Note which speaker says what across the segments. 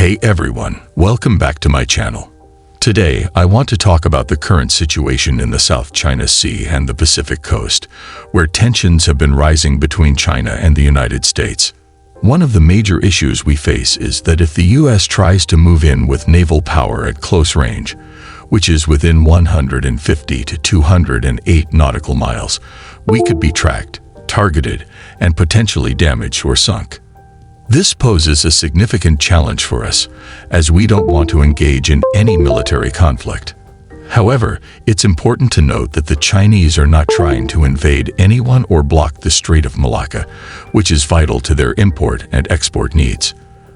Speaker 1: Hey everyone, welcome back to my channel. Today, I want to talk about the current situation in the South China Sea and the Pacific coast, where tensions have been rising between China and the United States. One of the major issues we face is that if the US tries to move in with naval power at close range, which is within 150 to 208 nautical miles, we could be tracked, targeted, and potentially damaged or sunk. This poses a significant challenge for us, as we don't want to engage in any military conflict. However, it's important to note that the Chinese are not trying to invade anyone or block the Strait of Malacca, which is vital to their import and export needs.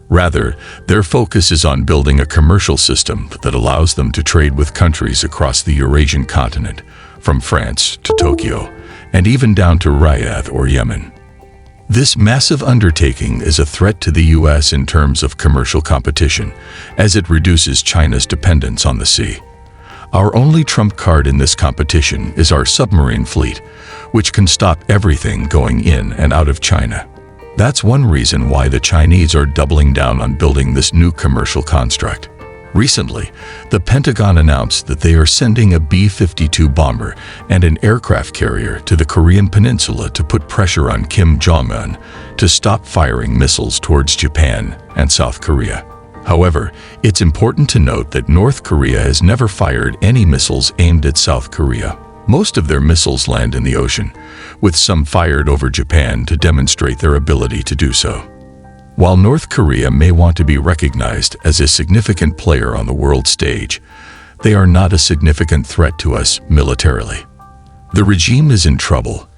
Speaker 1: Rather, their focus is on building a commercial system that allows them to trade with countries across the Eurasian continent, from France to Tokyo, and even down to Riyadh or Yemen. This massive undertaking is a threat to the US in terms of commercial competition, as it reduces China's dependence on the sea. Our only trump card in this competition is our submarine fleet, which can stop everything going in and out of China. That's one reason why the Chinese are doubling down on building this new commercial construct. Recently, the Pentagon announced that they are sending a B-52 bomber and an aircraft carrier to the Korean peninsula to put pressure on Kim Jong-un to stop firing missiles towards Japan and South Korea. However, it's important to note that North Korea has never fired any missiles aimed at South Korea. Most of their missiles land in the ocean, with some fired over Japan to demonstrate their ability to do so. While North Korea may want to be recognized as a significant player on the world stage, they are not a significant threat to us militarily. The regime is in trouble,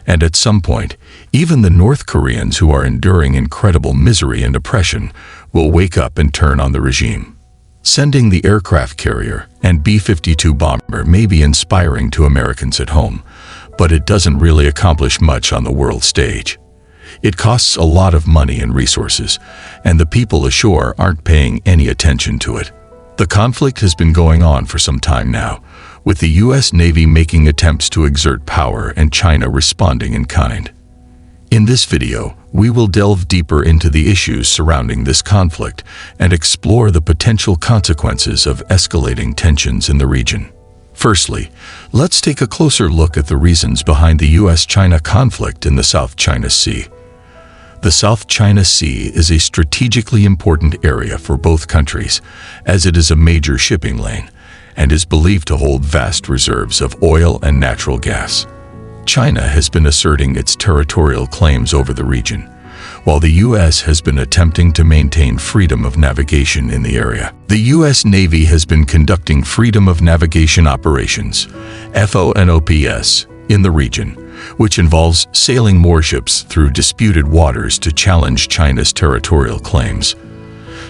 Speaker 1: and at some point, even the North Koreans who are enduring incredible misery and oppression will wake up and turn on the regime. Sending the aircraft carrier and B-52 bomber may be inspiring to Americans at home, but it doesn't really accomplish much on the world stage. It costs a lot of money and resources, and the people ashore aren't paying any attention to it. The conflict has been going on for some time now, with the US Navy making attempts to exert power and China responding in kind. In this video, we will delve deeper into the issues surrounding this conflict and explore the potential consequences of escalating tensions in the region. Firstly, let's take a closer look at the reasons behind the US-China conflict in the South China Sea. The South China Sea is a strategically important area for both countries, as it is a major shipping lane and is believed to hold vast reserves of oil and natural gas. China has been asserting its territorial claims over the region, while the US has been attempting to maintain freedom of navigation in the area. The US Navy has been conducting freedom of navigation operations, FONOPS, in the region, which involves sailing warships through disputed waters to challenge China's territorial claims.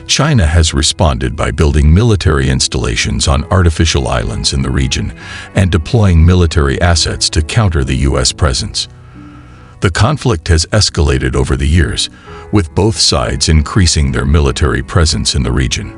Speaker 1: China has responded by building military installations on artificial islands in the region and deploying military assets to counter the US presence. The conflict has escalated over the years, with both sides increasing their military presence in the region.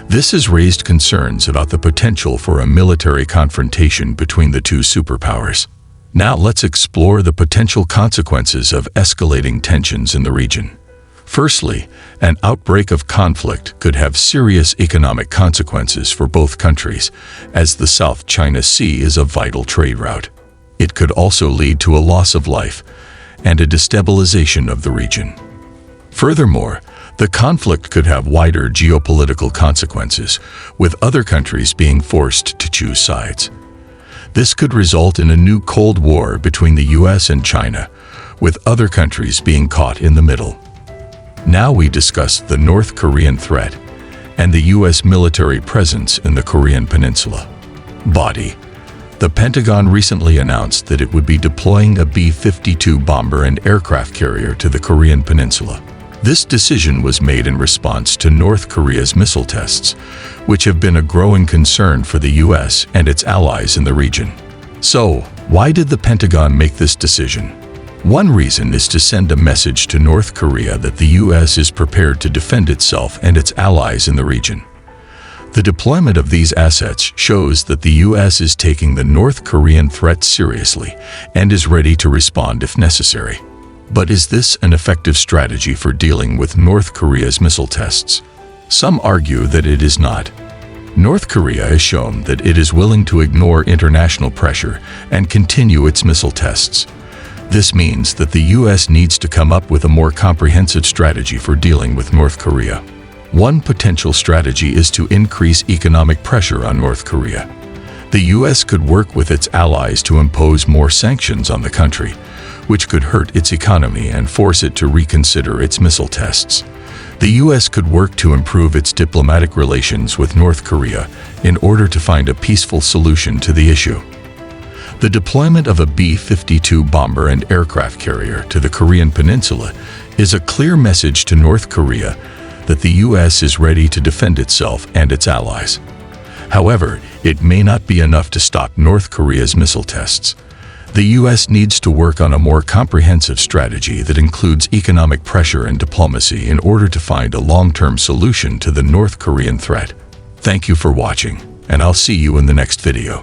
Speaker 1: This has raised concerns about the potential for a military confrontation between the two superpowers. Now let's explore the potential consequences of escalating tensions in the region. Firstly, an outbreak of conflict could have serious economic consequences for both countries, as the South China Sea is a vital trade route. It could also lead to a loss of life and a destabilization of the region. Furthermore, the conflict could have wider geopolitical consequences, with other countries being forced to choose sides. This could result in a new Cold War between the US and China, with other countries being caught in the middle. Now we discuss the North Korean threat and the US military presence in the Korean peninsula. Body. The Pentagon recently announced that it would be deploying a B-52 bomber and aircraft carrier to the Korean peninsula. This decision was made in response to North Korea's missile tests, which have been a growing concern for the US and its allies in the region. So, why did the Pentagon make this decision? One reason is to send a message to North Korea that the US is prepared to defend itself and its allies in the region. The deployment of these assets shows that the US is taking the North Korean threat seriously and is ready to respond if necessary. But is this an effective strategy for dealing with North Korea's missile tests? Some argue that it is not. North Korea has shown that it is willing to ignore international pressure and continue its missile tests. This means that the U.S. needs to come up with a more comprehensive strategy for dealing with North Korea. One potential strategy is to increase economic pressure on North Korea. The U.S. could work with its allies to impose more sanctions on the country, which could hurt its economy and force it to reconsider its missile tests. The U.S. could work to improve its diplomatic relations with North Korea in order to find a peaceful solution to the issue. The deployment of a B-52 bomber and aircraft carrier to the Korean peninsula is a clear message to North Korea that the U.S. is ready to defend itself and its allies. However, it may not be enough to stop North Korea's missile tests. The U.S. needs to work on a more comprehensive strategy that includes economic pressure and diplomacy in order to find a long-term solution to the North Korean threat. Thank you for watching, and I'll see you in the next video.